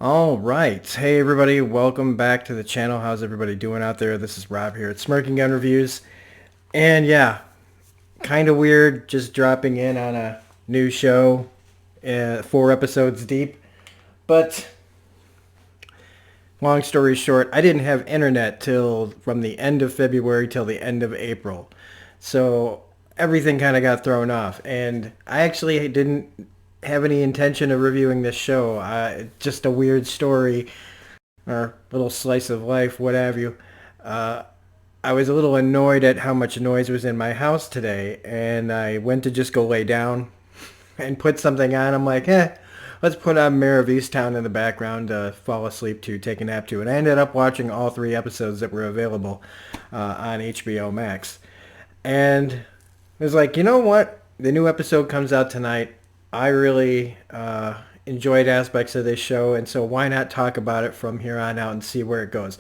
All right. Hey, everybody. Welcome back to the channel. How's everybody doing out there? This is Rob here at Smirking Gun Reviews. And yeah, kind of weird just dropping in on a new show, 4 episodes deep. But long story short, I didn't have internet till from the end of February till the end of April. So everything kind of got thrown off. And I actually didn't have any intention of reviewing this show. Just a weird story or little slice of life, what have you. Uh, I was a little annoyed at how much noise was in my house today, and I went to just go lay down and put something on. I'm like, let's put on Mare of Easttown in the background to fall asleep to, take a nap to. And I ended up watching all 3 episodes that were available on HBO Max. And it was like, you know what? The new episode comes out tonight. I really enjoyed aspects of this show, and so why not talk about it from here on out and see where it goes?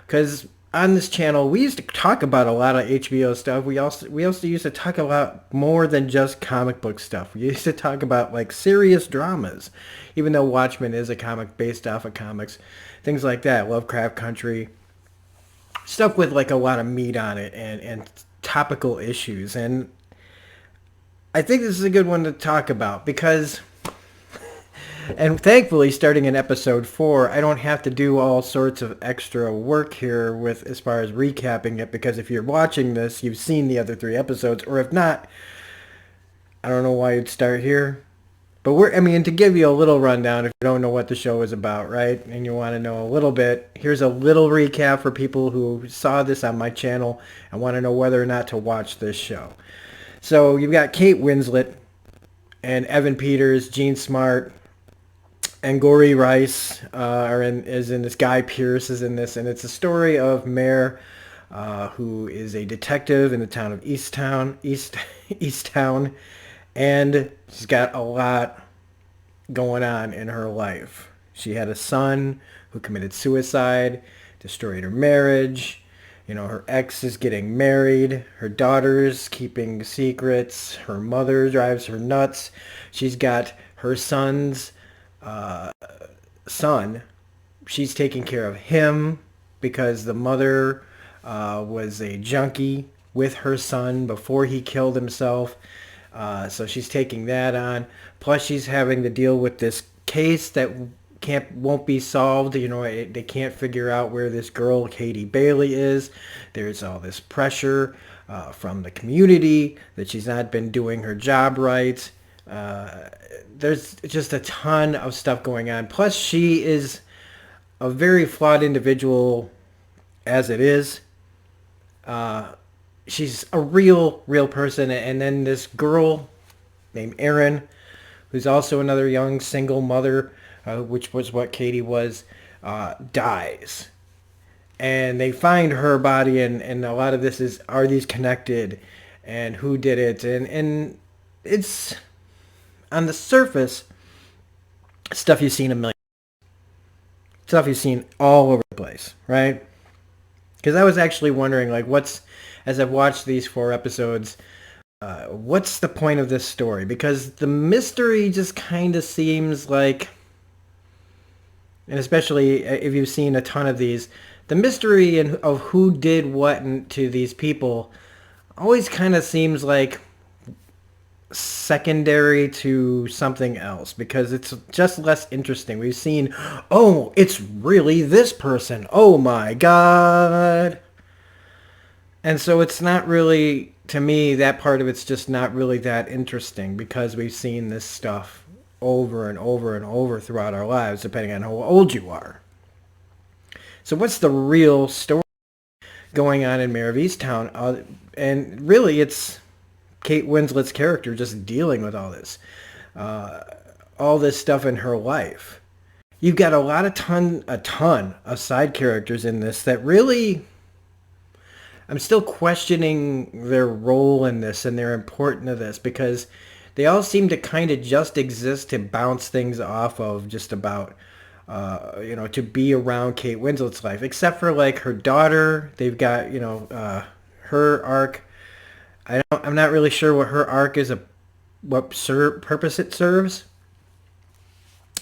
Because on this channel, we used to talk about a lot of HBO stuff. We also used to talk a lot more than just comic book stuff. We used to talk about like serious dramas, even though Watchmen is a comic based off of comics, things like that. Lovecraft Country, stuff with like a lot of meat on it and topical issues. And I think this is a good one to talk about because, and thankfully, starting in episode 4, I don't have to do all sorts of extra work here with as far as recapping it, because if you're watching this, you've seen the other 3 episodes, or if not, I don't know why you'd start here. But to give you a little rundown if you don't know what the show is about, right? And you want to know a little bit, here's a little recap for people who saw this on my channel and want to know whether or not to watch this show. So you've got Kate Winslet and Evan Peters, Gene Smart, and Gory Rice is in this. Guy Pearce is in this, and it's a story of Mare, who is a detective in the town of Easttown, and she's got a lot going on in her life. She had a son who committed suicide, destroyed her marriage. Her ex is getting married. Her daughter's keeping secrets. Her mother drives her nuts. She's got her son's son. She's taking care of him because the mother was a junkie with her son before he killed himself. So she's taking that on. Plus she's having to deal with this case that won't be solved. They can't figure out where this girl Katie Bailey is. There's all this pressure from the community that she's not been doing her job right. There's just a ton of stuff going on. Plus she is a very flawed individual as it is. She's a real person. And then this girl named Erin, who's also another young single mother, which was what Katie was, dies. And they find her body, and a lot of this is, are these connected, and who did it? And it's, on the surface, stuff you've seen a million. Stuff you've seen all over the place, right? Because I was actually wondering, like, as I've watched these 4 episodes, what's the point of this story? Because the mystery just kind of seems like, and especially if you've seen a ton of these, the mystery of who did what to these people always kind of seems like secondary to something else, because it's just less interesting. We've seen, oh, it's really this person. Oh my God. And so it's not really, to me, that part of it's just not really that interesting, because we've seen this stuff over and over and over throughout our lives, depending on how old you are. So what's the real story going on in Mare of Easttown? And really, it's Kate Winslet's character just dealing with all this stuff in her life. You've got a ton of side characters in this that really, I'm still questioning their role in this and their importance of this, because they all seem to kind of just exist to bounce things off of, just about, to be around Kate Winslet's life, except for like her daughter. They've got, her arc. I'm not really sure what her arc is, what purpose it serves,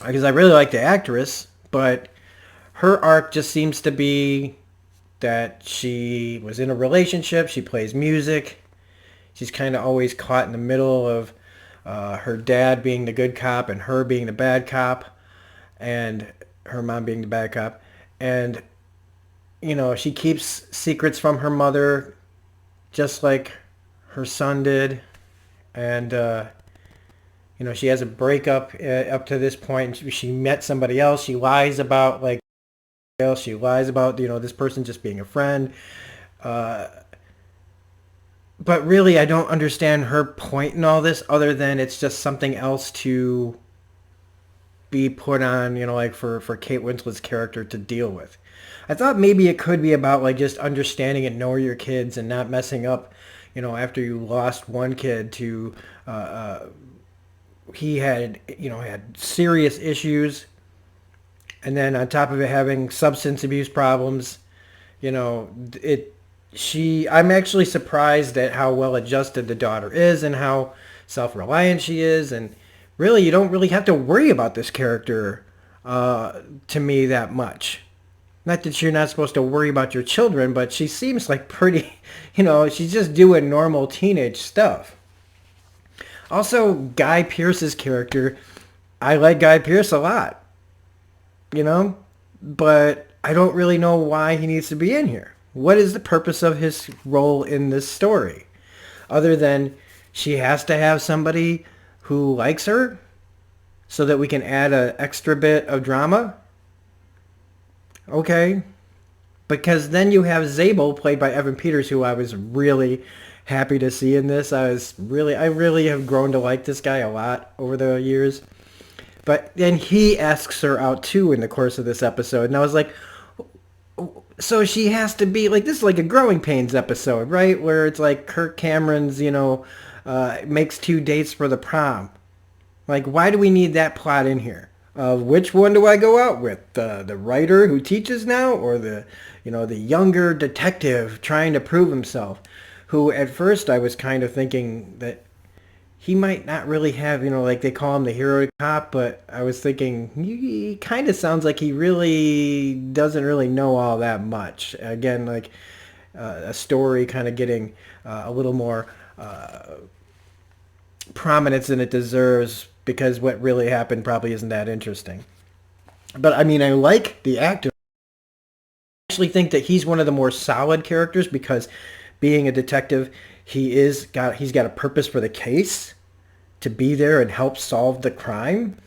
because I really like the actress, but her arc just seems to be that she was in a relationship, she plays music, she's kind of always caught in the middle of her dad being the good cop and her being the bad cop, and her mom being the bad cop. And, she keeps secrets from her mother, just like her son did. And, she has a breakup up to this point. She met somebody else. She lies about, this person just being a friend. But really, I don't understand her point in all this other than it's just something else to be put on, for Kate Winslet's character to deal with. I thought maybe it could be about, just understanding and knowing your kids and not messing up, after you lost one kid to, he had serious issues. And then on top of it, having substance abuse problems, I'm actually surprised at how well adjusted the daughter is and how self-reliant she is. And really, you don't really have to worry about this character to me that much. Not that you're not supposed to worry about your children, but she seems like pretty, she's just doing normal teenage stuff. Also, Guy Pearce's character, I like Guy Pearce a lot, but I don't really know why he needs to be in here. What is the purpose of his role in this story? Other than she has to have somebody who likes her so that we can add an extra bit of drama? Okay. Because then you have Zabel, played by Evan Peters, who I was really happy to see in this. I really have grown to like this guy a lot over the years. But then he asks her out too in the course of this episode. And I was like, so she has to be this is like a Growing Pains episode, right? Where it's like Kirk Cameron's, makes 2 dates for the prom. Why do we need that plot in here? Which one do I go out with? The writer who teaches now, or the younger detective trying to prove himself? Who at first I was kind of thinking that he might not really have, they call him the hero cop, but I was thinking he kind of sounds like he really doesn't really know all that much. Again, a story kind of getting a little more prominence than it deserves because what really happened probably isn't that interesting. But I like the actor. I actually think that he's one of the more solid characters because being a detective, he's got a purpose for the case to be there and help solve the crime.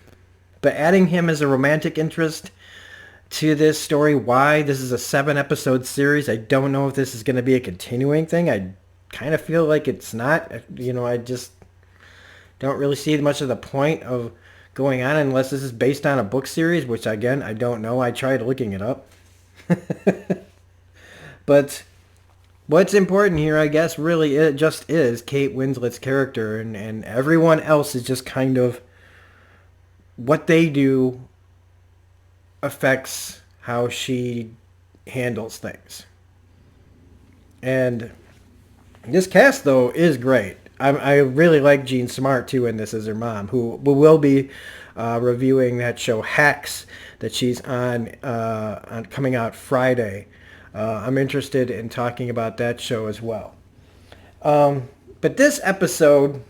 But adding him as a romantic interest to this story, why? This is a 7-episode series. I don't know if this is going to be a continuing thing. I kind of feel like it's not. I just don't really see much of the point of going on unless this is based on a book series, which again, I don't know. I tried looking it up. But what's important here, I guess, really it just is Kate Winslet's character, and everyone else is just kind of what they do affects how she handles things. And this cast, though, is great. I really like Jean Smart, too, in this as her mom, who will be reviewing that show Hacks that she's on coming out Friday. I'm interested in talking about that show as well. But this episode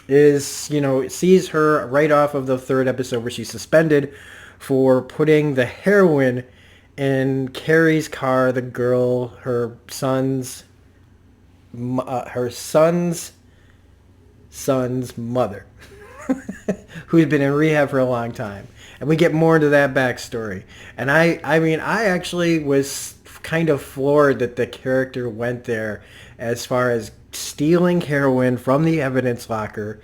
is, sees her right off of the 3rd episode where she's suspended for putting the heroin in Carrie's car, the girl, her son's mother, who's been in rehab for a long time. And we get more into that backstory. And I actually was kind of floored that the character went there as far as stealing heroin from the evidence locker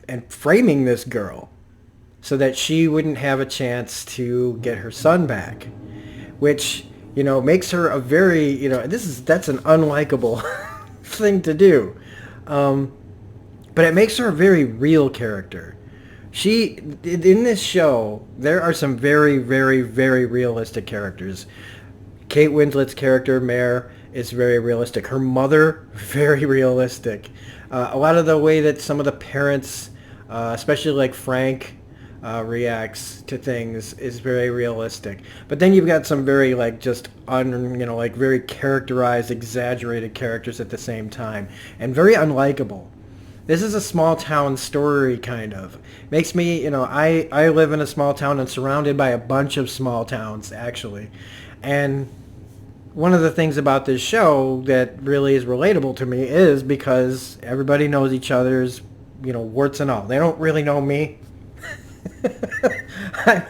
and framing this girl so that she wouldn't have a chance to get her son back, which, makes her a very, that's an unlikable thing to do. But it makes her a very real character. In this show, there are some very, very, very realistic characters. Kate Winslet's character, Mare, is very realistic. Her mother, very realistic. A lot of the way that some of the parents, especially like Frank, reacts to things is very realistic. But then you've got some very like just like very characterized, exaggerated characters at the same time, and very unlikable. This is a small town story, kind of. Makes me, I live in a small town and surrounded by a bunch of small towns, actually. And one of the things about this show that really is relatable to me is because everybody knows each other's, warts and all. They don't really know me. I,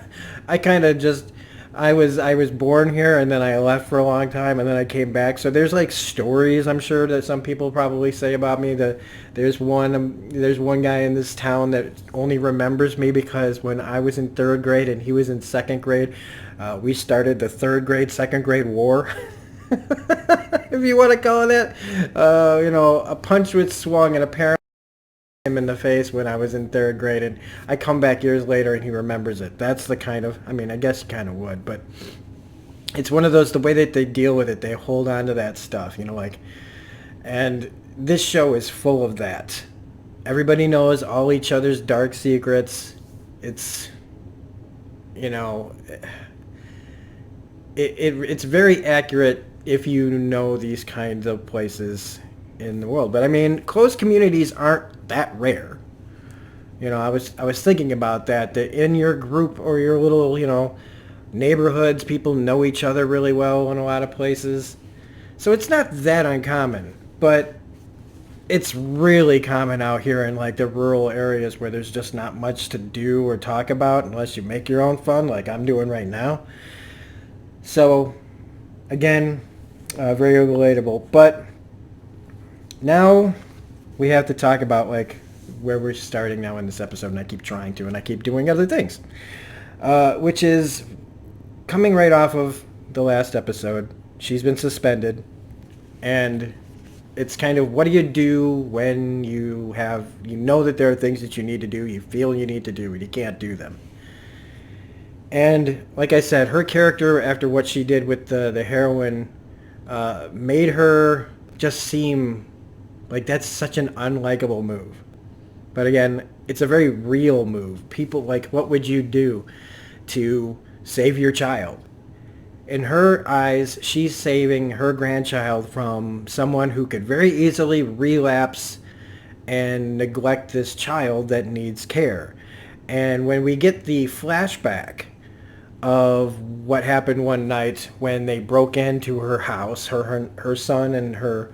I kind of just I was born here and then I left for a long time and then I came back. So there's like stories I'm sure that some people probably say about me. That there's one guy in this town that only remembers me because when I was in third grade and he was in second grade, we started the third grade second grade war. If you want to call it that, a punch was swung and apparently him in the face when I was in third grade, and I come back years later and he remembers it. That's the kind of, I guess he kind of would, but it's one of those, the way that they deal with it, they hold on to that stuff, and this show is full of that. Everybody knows all each other's dark secrets. It's, it's very accurate if you know these kinds of places in the world. But close communities aren't that rare. I was thinking about that in your group or your little, neighborhoods, people know each other really well in a lot of places. So it's not that uncommon, but it's really common out here in like the rural areas where there's just not much to do or talk about unless you make your own fun like I'm doing right now. So again, very relatable. But now we have to talk about like where we're starting now in this episode, and I keep trying to, and I keep doing other things, which is coming right off of the last episode. She's been suspended, and it's kind of, what do you do when you know that there are things that you need to do, you feel you need to do, and you can't do them. And like I said, her character, after what she did with the heroin, made her just seem like that's such an unlikable move. But again, it's a very real move. People, like, what would you do to save your child? In her eyes, she's saving her grandchild from someone who could very easily relapse and neglect this child that needs care. And when we get the flashback of what happened one night when they broke into her house, her son and her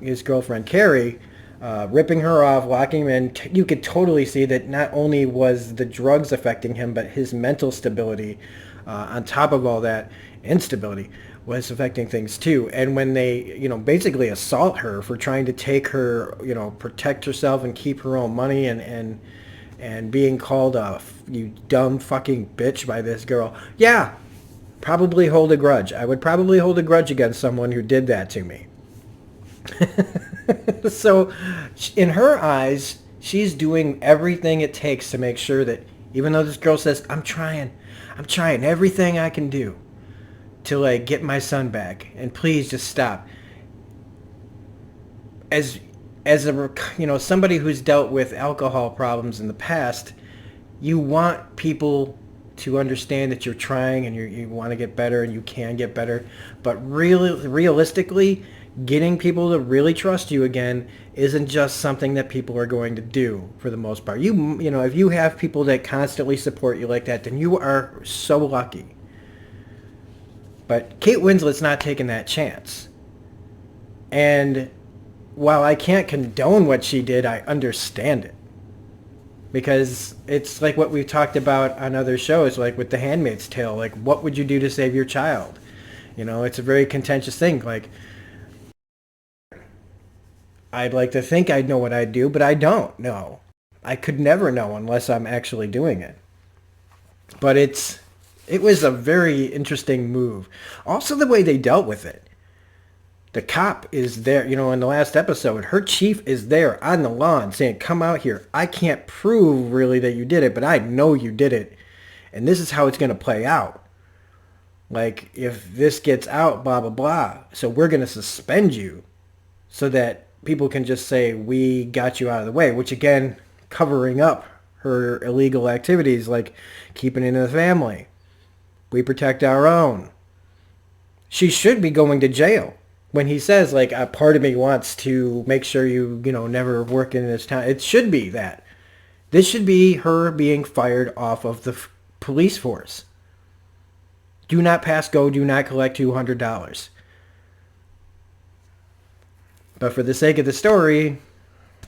his girlfriend Carrie, ripping her off, locking him in, you could totally see that not only was the drugs affecting him, but his mental stability, on top of all that instability, was affecting things too. And when they, basically assault her for trying to take her, protect herself and keep her own money, and being called a you dumb fucking bitch by this girl, yeah, probably hold a grudge. I would probably hold a grudge against someone who did that to me. So in her eyes, she's doing everything it takes to make sure that, even though this girl says, I'm trying everything I can do to like get my son back, and please just stop. As a, somebody who's dealt with alcohol problems in the past, you want people to understand that you're trying and you want to get better and you can get better. But really, realistically, getting people to really trust you again isn't just something that people are going to do for the most part. If you have people that constantly support you like that, then you are so lucky. But Kate Winslet's not taking that chance. And while I can't condone what she did, I understand it. Because it's like what we've talked about on other shows, like with The Handmaid's Tale. Like, what would you do to save your child? It's a very contentious thing. Like, I'd like to think I'd know what I'd do, but I don't know. I could never know unless I'm actually doing it. But it was a very interesting move. Also, the way they dealt with it. The cop is there, in the last episode, her chief is there on the lawn saying, come out here. I can't prove really that you did it, but I know you did it. And this is how it's going to play out. Like, if this gets out, blah, blah, blah. So we're going to suspend you so that people can just say, we got you out of the way, which again, covering up her illegal activities like keeping it in the family. We protect our own. She should be going to jail. When he says, like, a part of me wants to make sure you know, never work in this town. It should be that. This should be her being fired off of the police force. Do not pass go. Do not collect $200. But for the sake of the story,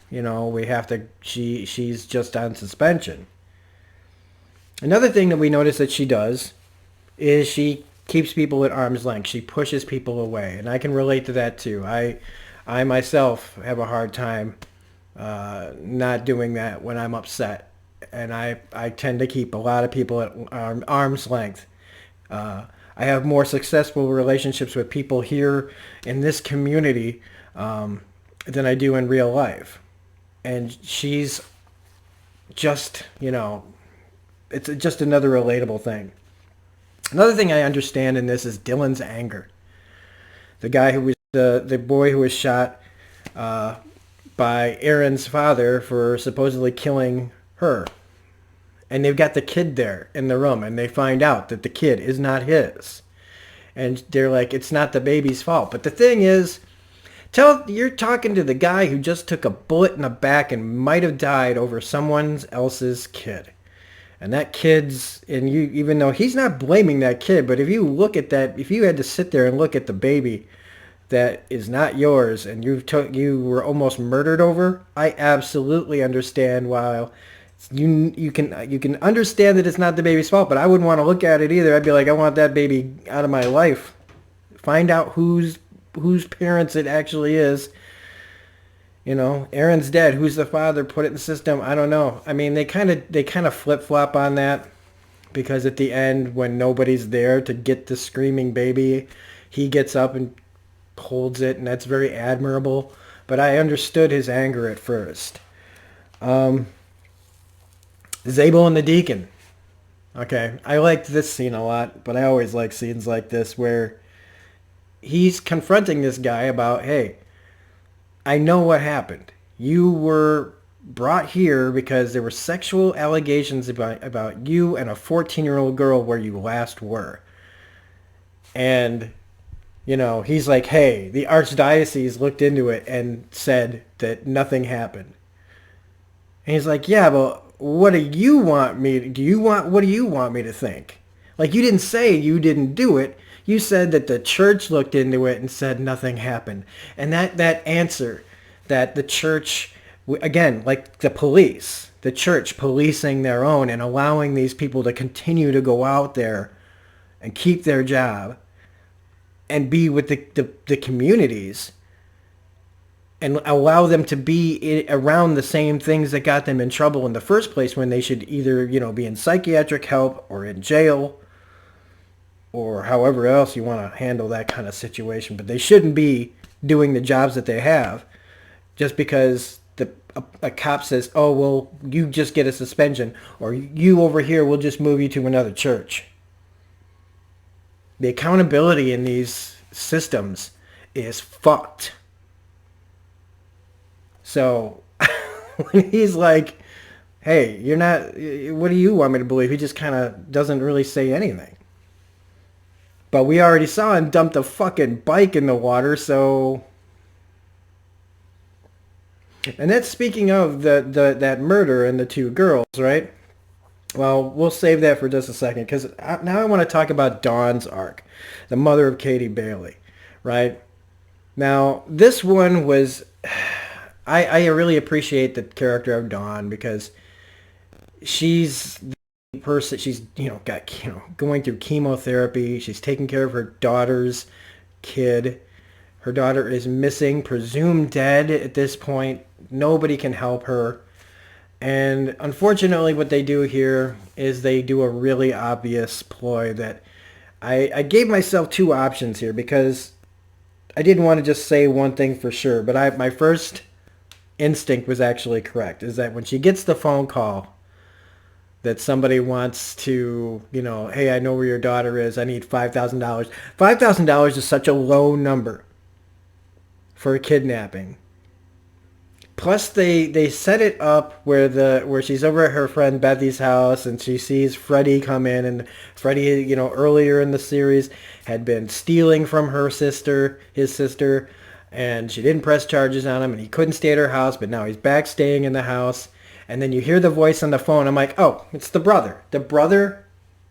you know, we have to, she's just on suspension. Another thing that we notice that she does is she keeps people at arm's length. She pushes people away. And I can relate to that too. I myself have a hard time not doing that when I'm upset. And I tend to keep a lot of people at arm's length. I have more successful relationships with people here in this community than I do in real life. And she's just, you know, it's just another relatable thing. Another thing I understand in this is Dylan's anger. The guy who was the boy who was shot by Aaron's father for supposedly killing her. And they've got the kid there in the room, and they find out that the kid is not his. And they're like, it's not the baby's fault. But the thing is, you're talking to the guy who just took a bullet in the back and might have died over someone else's kid. And that kid's, and you, even though he's not blaming that kid, but if you look at that, if you had to sit there and look at the baby that is not yours and you were almost murdered over, I absolutely understand why you can understand that it's not the baby's fault, but I wouldn't want to look at it either. I'd be like, I want that baby out of my life. Find out whose parents it actually is. You know, Aaron's dead. Who's the father? Put it in the system. I don't know. I mean, they kind of flip-flop on that, because at the end, when nobody's there to get the screaming baby, he gets up and holds it, and that's very admirable. But I understood his anger at first. Zabel and the deacon. Okay, I liked this scene a lot, but I always like scenes like this where he's confronting this guy about, hey, I know what happened. You were brought here because there were sexual allegations about you and a 14-year-old girl where you last were. And, you know, he's like, hey, the archdiocese looked into it and said that nothing happened. And he's like, yeah, but what do you want me to think? Like, you didn't say you didn't do it. You said that the church looked into it and said nothing happened. And that answer that the church, again, like the police, the church policing their own and allowing these people to continue to go out there and keep their job and be with the communities and allow them to be around the same things that got them in trouble in the first place, when they should either, you know, be in psychiatric help or in jail or however else you want to handle that kind of situation. But they shouldn't be doing the jobs that they have just because a cop says, oh, well, you just get a suspension, or you over here, we'll just move you to another church. The accountability in these systems is fucked. So when he's like, hey, you're not, what do you want me to believe? He just kind of doesn't really say anything. But we already saw him dump the fucking bike in the water, so... And that's speaking of that murder and the two girls, right? Well, we'll save that for just a second, because now I want to talk about Dawn's arc, the mother of Katie Bailey, right? Now, this one was... I really appreciate the character of Dawn, because she's the person, she's, going through chemotherapy. She's taking care of her daughter's kid. Her daughter is missing, presumed dead at this point. Nobody can help her. And unfortunately, what they do here is they do a really obvious ploy that I gave myself two options here, because I didn't want to just say one thing for sure. But my first instinct was actually correct, is that when she gets the phone call that somebody wants to, hey, I know where your daughter is, I need $5,000. $5,000 is such a low number for a kidnapping. Plus, they set it up where she's over at her friend Bethy's house and she sees Freddie come in, and Freddie, earlier in the series had been stealing from his sister, and she didn't press charges on him, and he couldn't stay at her house, but now he's back staying in the house. And then you hear the voice on the phone. I'm like, oh, it's the brother. The brother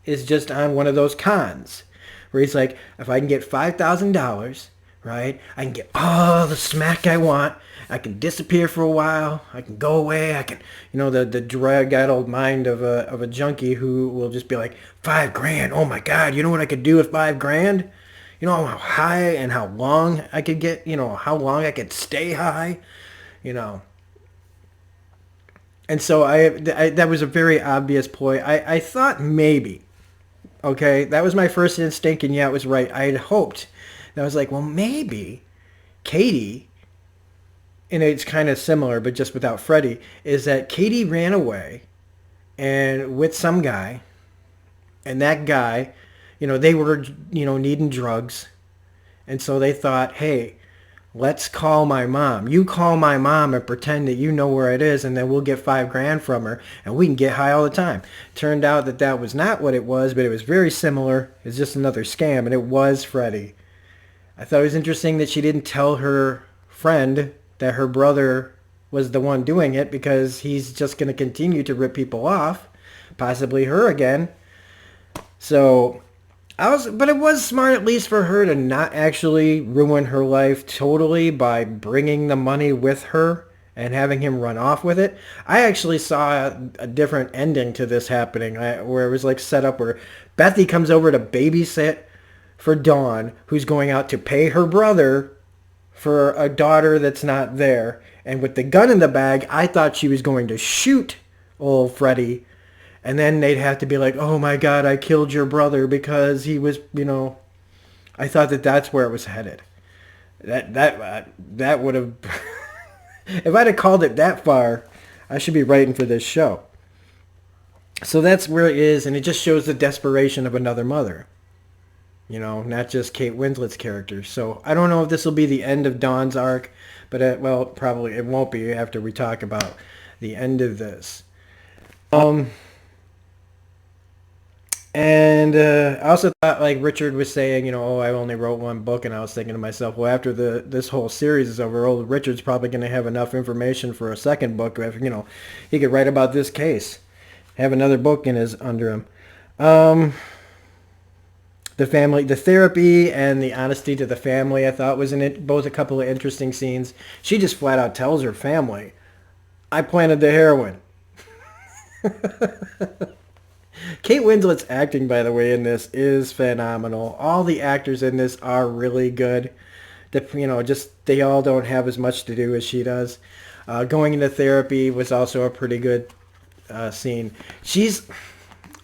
is just on one of those cons where he's like, if I can get $5,000, right, I can get all the smack I want. I can disappear for a while. I can go away. I can, the drug-addled mind of a junkie who will just be like, $5,000. Oh my God! You know what I could do with $5,000? You know how high and how long I could get. How long I could stay high. You know. And so I that was a very obvious ploy. I thought maybe, okay, that was my first instinct, and yeah, it was right. I had hoped. And I was like, well, maybe Katie, and it's kind of similar, but just without Freddie, is that Katie ran away and with some guy, and that guy, they were, needing drugs. And so they thought, hey, let's call my mom. You call my mom and pretend that you know where it is, and then we'll get $5,000 from her, and we can get high all the time. Turned out that was not what it was, but it was very similar. It's just another scam, and it was Freddie. I thought it was interesting that she didn't tell her friend that her brother was the one doing it, because he's just going to continue to rip people off, possibly her again. So but it was smart at least for her to not actually ruin her life totally by bringing the money with her and having him run off with it. I actually saw a different ending to this happening, where it was like set up where Bethy comes over to babysit for Dawn, who's going out to pay her brother for a daughter that's not there. And with the gun in the bag, I thought she was going to shoot old Freddie. And then they'd have to be like, oh my God, I killed your brother because he was, I thought that's where it was headed. That would have, if I'd have called it that far, I should be writing for this show. So that's where it is, and it just shows the desperation of another mother. Not just Kate Winslet's character. So I don't know if this will be the end of Dawn's arc, but probably it won't be after we talk about the end of this. And I also thought, like Richard was saying, oh, I only wrote one book, and I was thinking to myself, well, after this whole series is over, old Richard's probably going to have enough information for a second book. He could write about this case, have another book under him. The therapy and the honesty to the family, I thought was both a couple of interesting scenes. She just flat out tells her family, I planted the heroin. Kate Winslet's acting, by the way, in this is phenomenal. All the actors in this are really good. They all don't have as much to do as she does. Going into therapy was also a pretty good scene.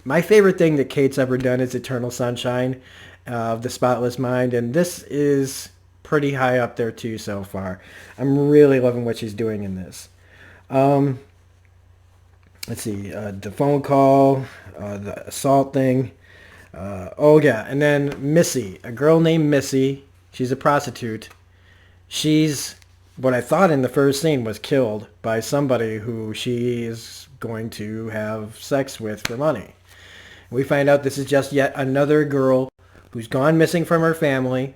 My favorite thing that Kate's ever done is Eternal Sunshine of the Spotless Mind, and this is pretty high up there too so far. I'm really loving what she's doing in this. Let's see, the phone call, the assault thing. And then Missy, a girl named Missy. She's a prostitute. She's, what I thought in the first scene, was killed by somebody who she is going to have sex with for money. We find out this is just yet another girl who's gone missing from her family,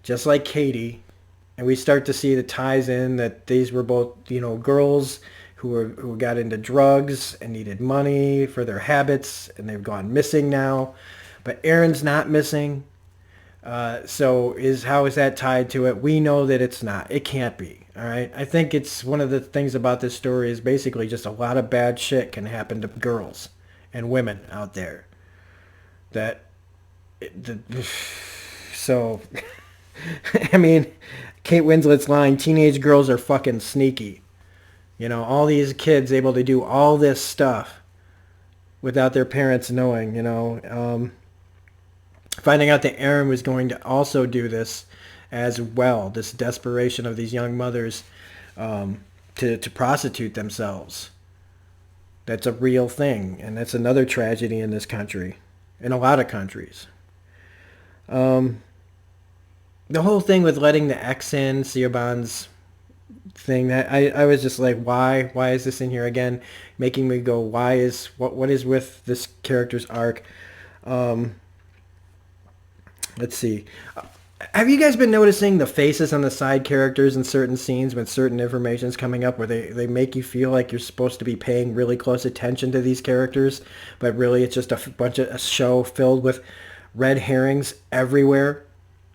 just like Katie. And we start to see the ties in that these were both, girls who got into drugs and needed money for their habits, and they've gone missing now. But Aaron's not missing. So how is that tied to it? We know that it's not. It can't be. All right. I think it's one of the things about this story is basically just a lot of bad shit can happen to girls and women out there. So, I mean, Kate Winslet's line, teenage girls are fucking sneaky. All these kids able to do all this stuff without their parents knowing, finding out that Aaron was going to also do this as well, this desperation of these young mothers to prostitute themselves. That's a real thing, and that's another tragedy in this country, in a lot of countries. The whole thing with letting the ex in, Siobhan's thing that I was just like, why is this in here again, making me go, what is with this character's arc. Let's see. Have you guys been noticing the faces on the side characters in certain scenes when certain information is coming up where they make you feel like you're supposed to be paying really close attention to these characters, but really it's just a show filled with red herrings everywhere?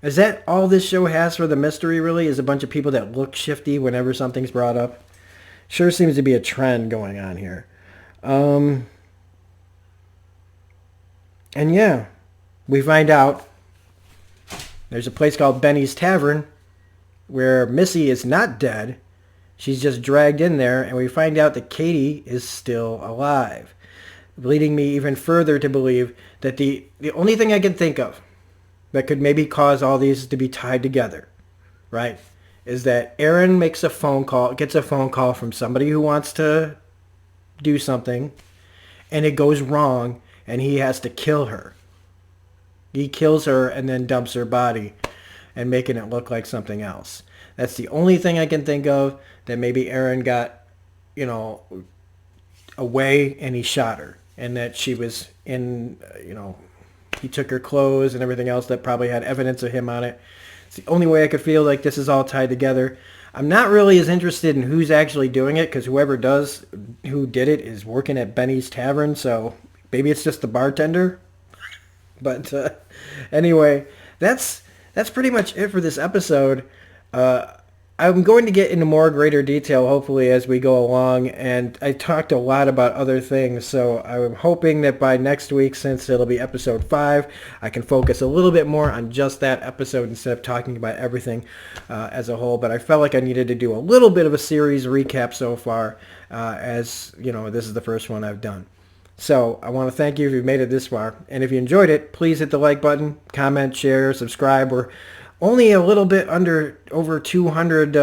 Is that all this show has for the mystery, really? Is a bunch of people that look shifty whenever something's brought up? Sure seems to be a trend going on here. And yeah, we find out there's a place called Benny's Tavern where Missy is not dead. She's just dragged in there, and we find out that Katie is still alive, leading me even further to believe that the only thing I can think of that could maybe cause all these to be tied together, right, is that Aaron gets a phone call from somebody who wants to do something, and it goes wrong, and he has to kill her. He kills her and then dumps her body and making it look like something else. That's the only thing I can think of, that maybe Aaron got, away and he shot her, and that she was in, he took her clothes and everything else that probably had evidence of him on it. It's the only way I could feel like this is all tied together. I'm not really as interested in who's actually doing it, because who did it is working at Benny's Tavern, so maybe it's just the bartender. But anyway, that's pretty much it for this episode. I'm going to get into more greater detail, hopefully, as we go along. And I talked a lot about other things, so I'm hoping that by next week, since it'll be episode 5, I can focus a little bit more on just that episode instead of talking about everything as a whole. But I felt like I needed to do a little bit of a series recap so far, as this is the first one I've done. So I want to thank you if you've made it this far. And if you enjoyed it, please hit the like button, comment, share, subscribe. We're only a little bit over 200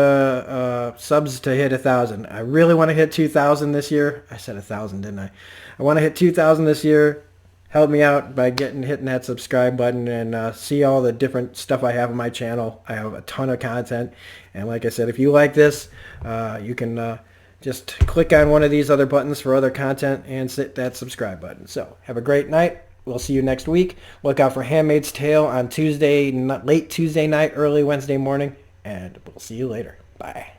subs to hit 1,000. I really want to hit 2,000 this year. I said 1,000, didn't I? I want to hit 2,000 this year. Help me out by hitting that subscribe button and see all the different stuff I have on my channel. I have a ton of content. And like I said, if you like this, you can... just click on one of these other buttons for other content and hit that subscribe button. So have a great night. We'll see you next week. Look out for Handmaid's Tale on Tuesday, late Tuesday night, early Wednesday morning, and we'll see you later. Bye.